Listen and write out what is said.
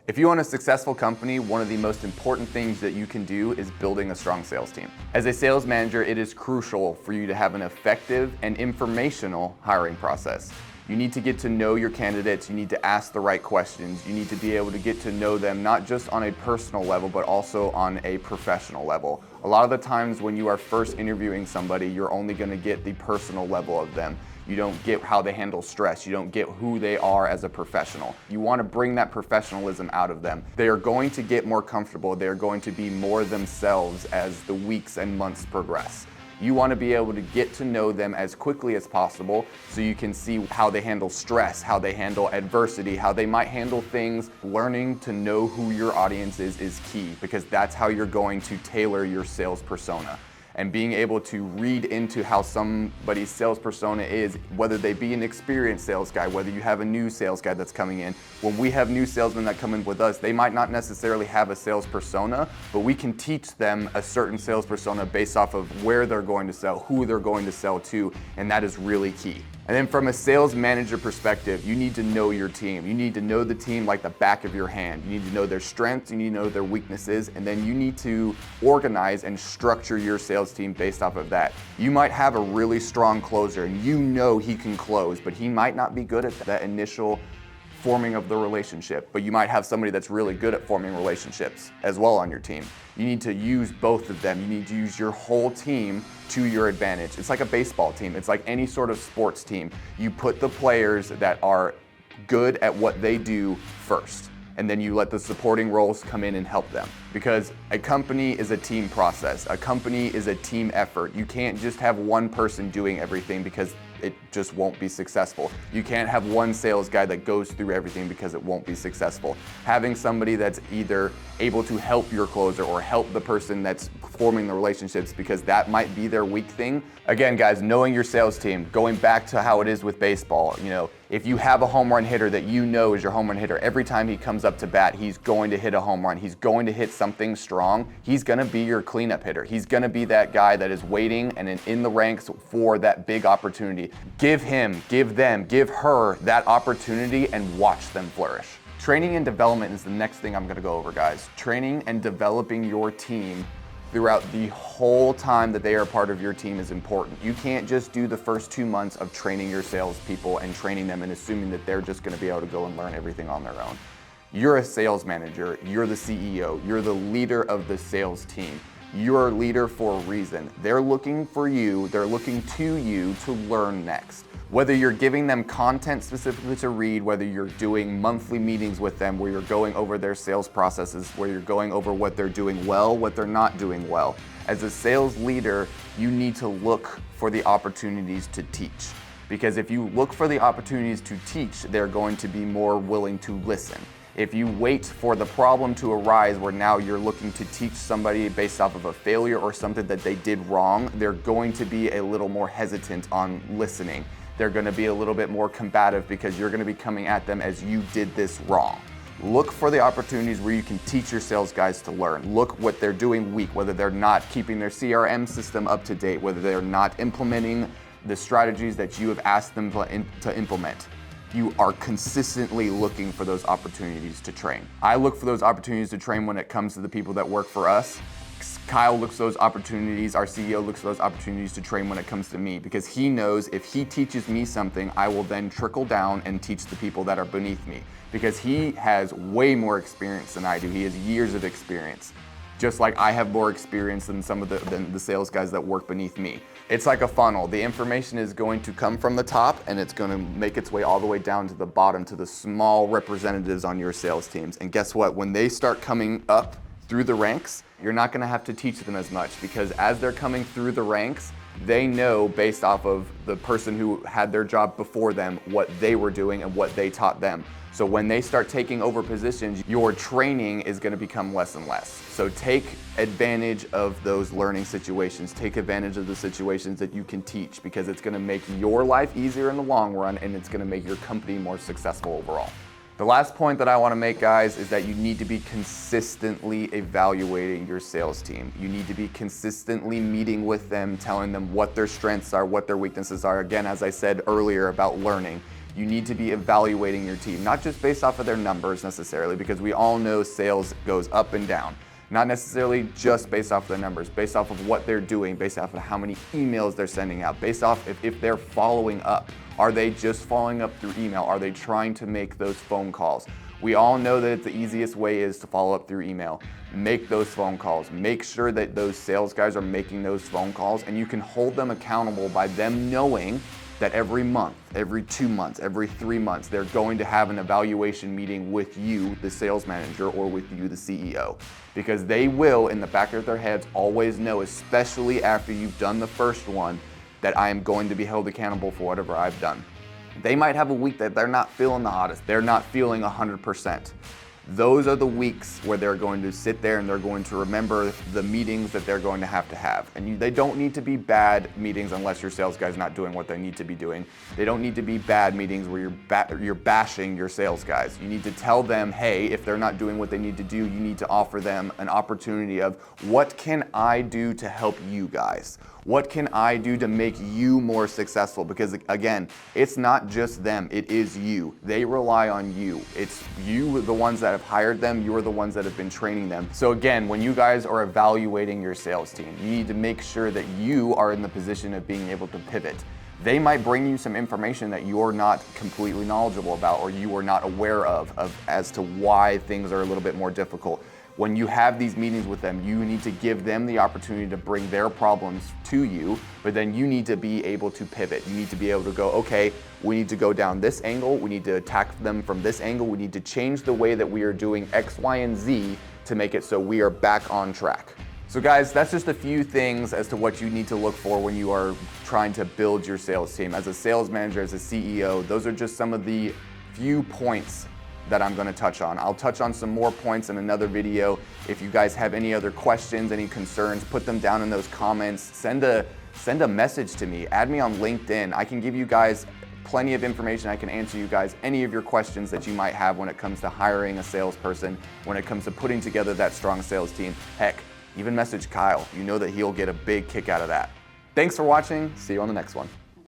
If you own a successful company, one of the most important things that you can do is building a strong sales team. As a sales manager, it is crucial for you to have an effective and informational hiring process. You need to get to know your candidates, you need to ask the right questions, you need to be able to get to know them not just on a personal level, but also on a professional level. A lot of the times when you are first interviewing somebody, you're only going to get the personal level of them. You don't get how they handle stress. You don't get who they are as a professional. You want to bring that professionalism out of them. They are going to get more comfortable. They are going to be more themselves as the weeks and months progress. You want to be able to get to know them as quickly as possible so you can see how they handle stress, how they handle adversity, how they might handle things. Learning to know who your audience is key, because that's how you're going to tailor your sales persona. And being able to read into how somebody's sales persona is, whether they be an experienced sales guy, whether you have a new sales guy that's coming in. When we have new salesmen that come in with us, they might not necessarily have a sales persona, but we can teach them a certain sales persona based off of where they're going to sell, who they're going to sell to, and that is really key. And then from a sales manager perspective, you need to know your team. You need to know the team like the back of your hand. You need to know their strengths, you need to know their weaknesses, and then you need to organize and structure your sales team based off of that. You might have a really strong closer and you know he can close, but he might not be good at that initial forming of the relationship, but you might have somebody that's really good at forming relationships as well on your team. You need to use both of them. You need to use your whole team to your advantage. It's like a baseball team. It's like any sort of sports team. You put the players that are good at what they do first, and then you let the supporting roles come in and help them. Because a company is a team process. A company is a team effort. You can't just have one person doing everything, because it just won't be successful. You can't have one sales guy that goes through everything, because it won't be successful. Having somebody that's either able to help your closer or help the person that's forming the relationships, because that might be their weak thing. Again, guys, knowing your sales team, going back to how it is with baseball, if you have a home run hitter that you know is your home run hitter, every time he comes up to bat, he's going to hit a home run. He's going to hit something strong. He's going to be your cleanup hitter. He's going to be that guy that is waiting and in the ranks for that big opportunity. Give him, give them, give her that opportunity and watch them flourish. Training and development is the next thing I'm going to go over, guys. Training and developing your team throughout the whole time that they are part of your team is important. You can't just do the first 2 months of training your salespeople and training them and assuming that they're just going to be able to go and learn everything on their own. You're a sales manager, you're the CEO, you're the leader of the sales team. You're a leader for a reason. They're looking for you, they're looking to you to learn next. Whether you're giving them content specifically to read, whether you're doing monthly meetings with them where you're going over their sales processes, where you're going over what they're doing well, what they're not doing well. As a sales leader, you need to look for the opportunities to teach. Because if you look for the opportunities to teach, they're going to be more willing to listen. If you wait for the problem to arise where now you're looking to teach somebody based off of a failure or something that they did wrong, they're going to be a little more hesitant on listening. They're going to be a little bit more combative because you're going to be coming at them as you did this wrong. Look for the opportunities where you can teach your sales guys to learn. Look what they're doing weak, whether they're not keeping their CRM system up to date, whether they're not implementing the strategies that you have asked them to implement. You are consistently looking for those opportunities to train. I look for those opportunities to train when it comes to the people that work for us. Kyle looks for those opportunities, our CEO looks for those opportunities to train when it comes to me, because he knows if he teaches me something, I will then trickle down and teach the people that are beneath me, because he has way more experience than I do. He has years of experience, just like I have more experience than some of the sales guys that work beneath me. It's like a funnel. The information is going to come from the top and it's going to make its way all the way down to the bottom to the small representatives on your sales teams. And guess what? When they start coming up through the ranks, you're not going to have to teach them as much, because as they're coming through the ranks, they know based off of the person who had their job before them what they were doing and what they taught them. So when they start taking over positions, your training is going to become less and less. So take advantage of those learning situations. Take advantage of the situations that you can teach, because it's going to make your life easier in the long run and it's going to make your company more successful overall. The last point that I want to make, guys, is that you need to be consistently evaluating your sales team. You need to be consistently meeting with them, telling them what their strengths are, what their weaknesses are. Again, as I said earlier about learning, You need to be evaluating your team, not just based off of their numbers necessarily, because we all know sales goes up and down. Not necessarily just based off of their numbers, based off of what they're doing, based off of how many emails they're sending out, based off if they're following up. Are they just following up through email? Are they trying to make those phone calls? We all know that the easiest way is to follow up through email. Make those phone calls. Make sure that those sales guys are making those phone calls, and you can hold them accountable by them knowing that every month, every 2 months, every 3 months, they're going to have an evaluation meeting with you, the sales manager, or with you, the CEO. Because they will, in the back of their heads, always know, especially after you've done the first one, that I am going to be held accountable for whatever I've done. They might have a week that they're not feeling the hottest. They're not feeling 100%. Those are the weeks where they're going to sit there and they're going to remember the meetings that they're going to have. And they don't need to be bad meetings unless your sales guy's not doing what they need to be doing. They don't need to be bad meetings where you're bashing your sales guys. You need to tell them, hey, if they're not doing what they need to do, you need to offer them an opportunity of, what can I do to help you guys? What can I do to make you more successful? Because again, it's not just them, it is you. They rely on you. It's you, the ones that have hired them, you're the ones that have been training them. So again, when you guys are evaluating your sales team, you need to make sure that you are in the position of being able to pivot. They might bring you some information that you're not completely knowledgeable about, or you are not aware of as to why things are a little bit more difficult. When you have these meetings with them, you need to give them the opportunity to bring their problems to you, but then you need to be able to pivot. You need to be able to go, okay, we need to go down this angle, we need to attack them from this angle, we need to change the way that we are doing X, Y, and Z to make it so we are back on track. So guys, that's just a few things as to what you need to look for when you are trying to build your sales team. As a sales manager, as a CEO, those are just some of the few points that I'm going to touch on. I'll touch on some more points in another video. If you guys have any other questions, any concerns, put them down in those comments. Send a message to me. Add me on LinkedIn. I can give you guys plenty of information. I can answer you guys any of your questions that you might have when it comes to hiring a salesperson, when it comes to putting together that strong sales team. Heck, even message Kyle. You know that he'll get a big kick out of that. Thanks for watching. See you on the next one.